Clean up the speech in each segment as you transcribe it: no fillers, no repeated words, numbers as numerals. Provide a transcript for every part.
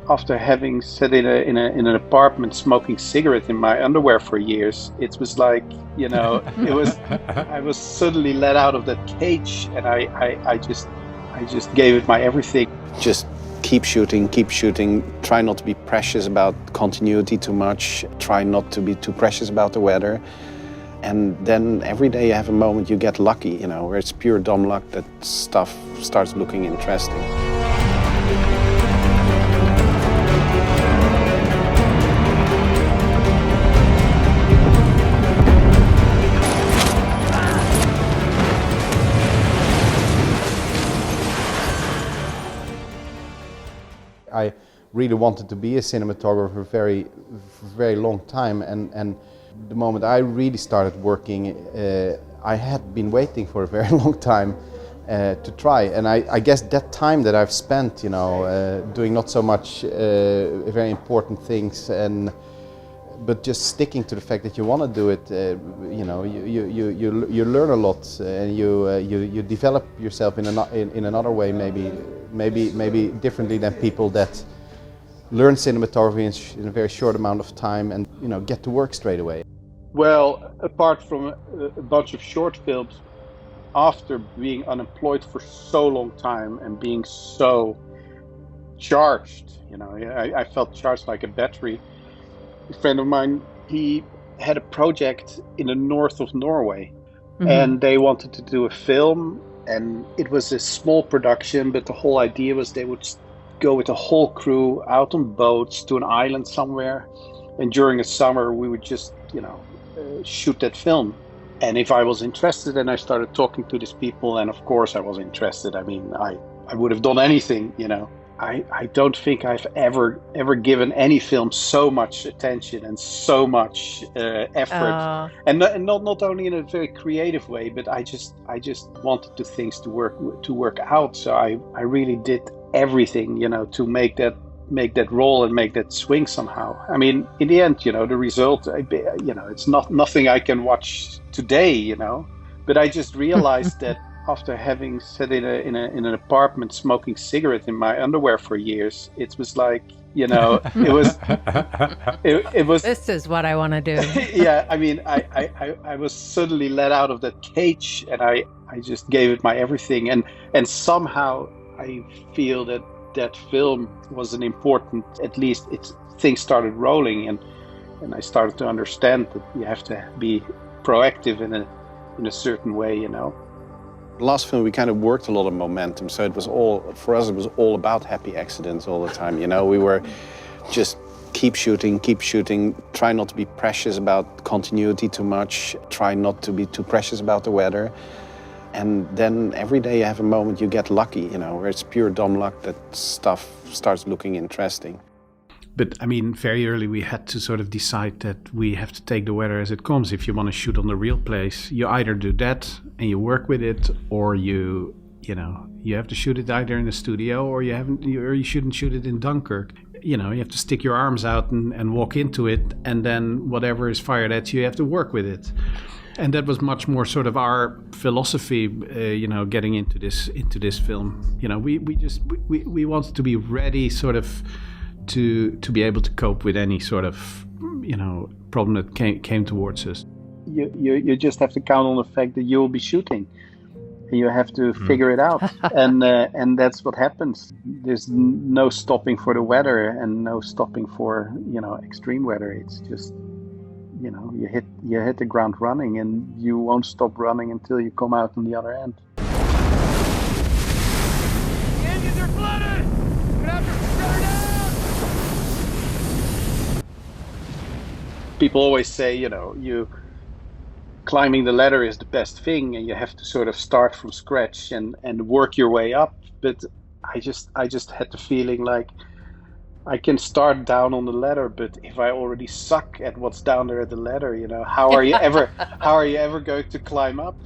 after having sat in an apartment smoking cigarettes in my underwear for years, it was like, it was, I was suddenly let out of that cage, and I just gave it my everything. Just keep shooting, try not to be precious about continuity too much, try not to be too precious about the weather. And then every day you have a moment you get lucky, where it's pure dumb luck that stuff starts looking interesting. I really wanted to be a cinematographer for a very long time, and the moment I really started working, I had been waiting for a very long time to try. And I guess that time that I've spent, doing not so much very important things, but just sticking to the fact that you want to do it, you learn a lot, and you develop yourself in another way, maybe differently than people that learn cinematography in a very short amount of time and get to work straight away. Well, apart from a bunch of short films, after being unemployed for so long time and being so charged, I felt charged like a battery. A friend of mine, he had a project in the north of Norway, and they wanted to do a film, and it was a small production, but the whole idea was they would go with the whole crew out on boats to an island somewhere, and during the summer we would just, shoot that film. And if I was interested, and I started talking to these people, and of course I was interested. I mean, I would have done anything, I don't think I've ever given any film so much attention and so much effort, and not only in a very creative way, but I just wanted the things to work out. So I really did everything, to make that roll and make that swing somehow. I mean, in the end, the result, it's nothing I can watch today, but I just realized that after having sat in an apartment smoking cigarettes in my underwear for years, it was like, it was. This is what I want to do. Yeah, I mean, I was suddenly let out of that cage, and I just gave it my everything, and somehow I feel that film was an important, at least things started rolling, and I started to understand that you have to be proactive in a certain way, The last film, we kind of worked a lot of momentum, so it was all about happy accidents all the time. We were just keep shooting, try not to be precious about continuity too much, try not to be too precious about the weather. And then every day you have a moment you get lucky, where it's pure dumb luck that stuff starts looking interesting. But I mean, very early we had to sort of decide that we have to take the weather as it comes. If you want to shoot on the real place, you either do that and you work with it, or you have to shoot it either in the studio, or you shouldn't shoot it in Dunkirk. You have to stick your arms out and walk into it, and then whatever is fired at you, you have to work with it. And that was much more sort of our philosophy, getting into this film. We wanted to be ready, sort of, to be able to cope with any sort of, problem that came towards us. You just have to count on the fact that you will be shooting, and you have to figure it out, and that's what happens. There's no stopping for the weather, and no stopping for extreme weather. It's just you hit the ground running, and you won't stop running until you come out on the other end. The engines are flooded! We're gonna have to shut her down! People always say, you climbing the ladder is the best thing, and you have to sort of start from scratch and work your way up. But I just had the feeling like I can start down on the ladder, but if I already suck at what's down there at the ladder, how are you ever going to climb up?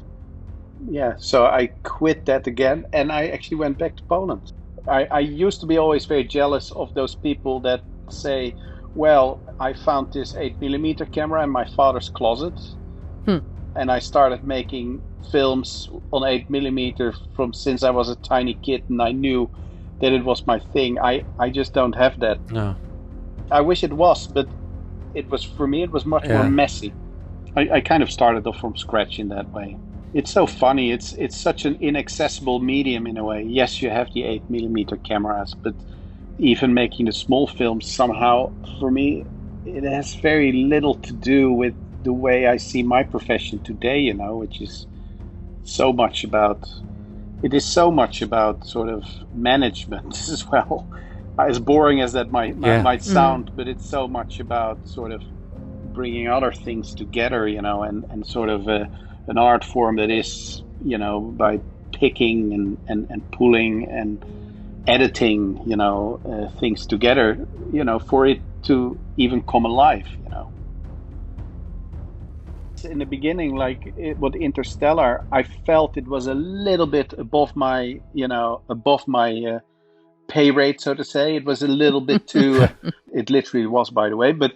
Yeah, so I quit that again, and I actually went back to Poland. I used to be always very jealous of those people that say, well, I found this 8mm camera in my father's closet, and I started making films on 8mm since I was a tiny kid, and I knew that it was my thing. I just don't have that. No. I wish it was, but it was, for me, it was much more messy. I kind of started off from scratch in that way. It's so funny. It's such an inaccessible medium in a way. Yes, you have the 8mm cameras, but even making the small films, somehow, for me, it has very little to do with the way I see my profession today, you know, which is so much about, it is so much about sort of management as well. As boring as that might sound, but it's so much about sort of bringing other things together, you know, and sort of an art form that is, you know, by picking and pulling and editing, you know, things together, you know, for it to even come alive, you know. In the beginning, like with Interstellar, I felt it was a little bit above my, you know, pay rate, so to say. It was a little bit too, it literally was, by the way, but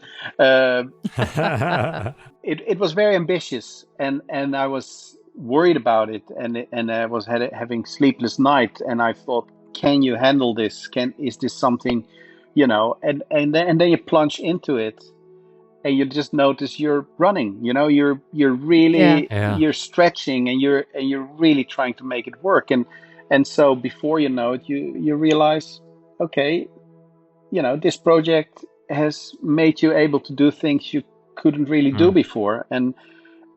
it was very ambitious, and I was worried about it, and I was having sleepless night, and I thought, can you handle this? Is this something, you know, and then you plunge into it, and you just notice you're running, you know, you're really you're stretching, and you're really trying to make it work, and so before you know it, you realize, okay, you know, this project has made you able to do things you couldn't really do before, and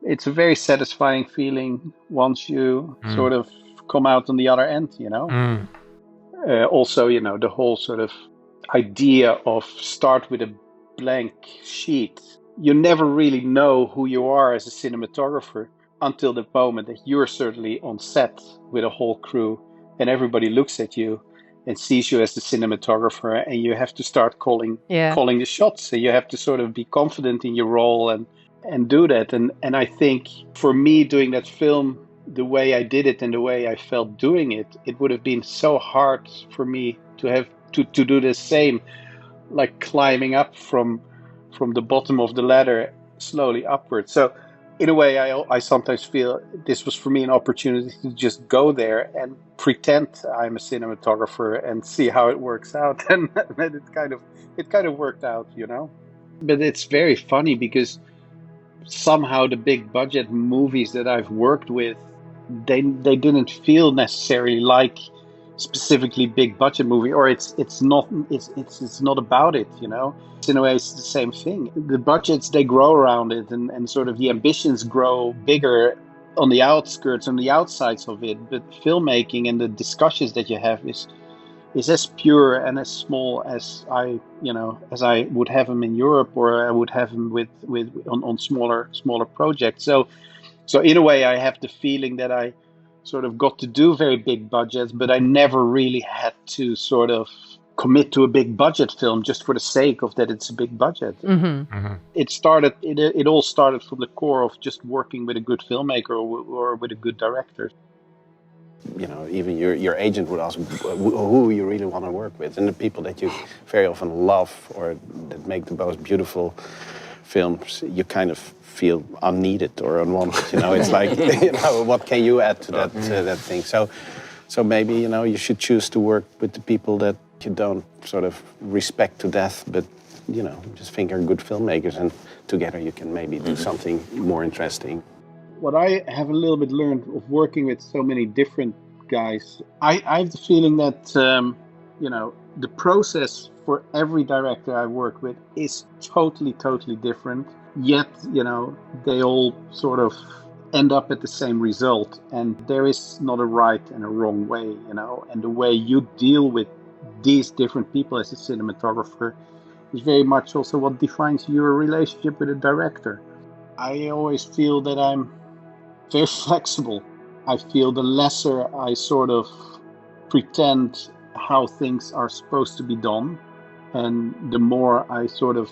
it's a very satisfying feeling once you sort of come out on the other end, you know. Also, you know, the whole sort of idea of start with a blank sheet. You never really know who you are as a cinematographer until the moment that you're certainly on set with a whole crew, and everybody looks at you and sees you as the cinematographer, and you have to start calling the shots. So you have to sort of be confident in your role and do that. And I think for me, doing that film the way I did it and the way I felt doing it, it would have been so hard for me to have to do the same, like climbing up from the bottom of the ladder slowly upwards. So in a way, I sometimes feel this was for me an opportunity to just go there and pretend I'm a cinematographer and see how it works out. And it kind of worked out, you know. But it's very funny because somehow the big budget movies that I've worked with, they didn't feel necessarily like specifically big budget movie, or it's not about it, you know. In a way, it's the same thing. The budgets, they grow around it, and sort of the ambitions grow bigger on the outskirts, on the outsides of it. But filmmaking and the discussions that you have is as pure and as small as I would have them in Europe, or I would have them on smaller projects. So in a way, I have the feeling that I sort of got to do very big budgets, but I never really had to sort of commit to a big budget film just for the sake of that it's a big budget. It all started from the core of just working with a good filmmaker or with a good director. You know, even your agent would ask who you really want to work with, and the people that you very often love or that make the most beautiful films, you kind of feel unneeded or unwanted. You know, it's like, you know, what can you add to that thing? So maybe, you know, you should choose to work with the people that you don't sort of respect to death, but, you know, just think are good filmmakers, and together you can maybe do something more interesting. What I have a little bit learned of working with so many different guys, I have the feeling that, you know, the process for every director I work with is totally different. Yet, you know, they all sort of end up at the same result. And there is not a right and a wrong way, you know. And the way you deal with these different people as a cinematographer is very much also what defines your relationship with a director. I always feel that I'm very flexible. I feel the lesser I sort of pretend how things are supposed to be done, and the more I sort of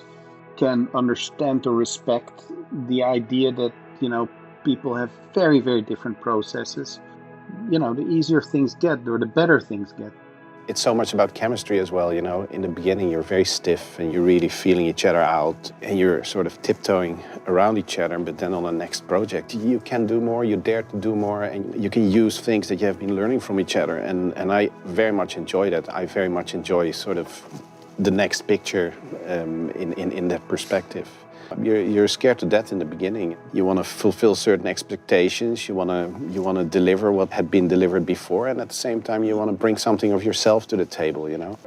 can understand or respect the idea that, you know, people have very different processes, you know, the easier things get or the better things get. It's so much about chemistry as well, you know. In the beginning, you're very stiff and you're really feeling each other out and you're sort of tiptoeing around each other. But then on the next project, you can do more, you dare to do more, and you can use things that you have been learning from each other. And I very much enjoy that. I very much enjoy sort of the next picture in that perspective. You're scared to death in the beginning. You want to fulfill certain expectations. You want to deliver what had been delivered before, and at the same time, you want to bring something of yourself to the table. You know.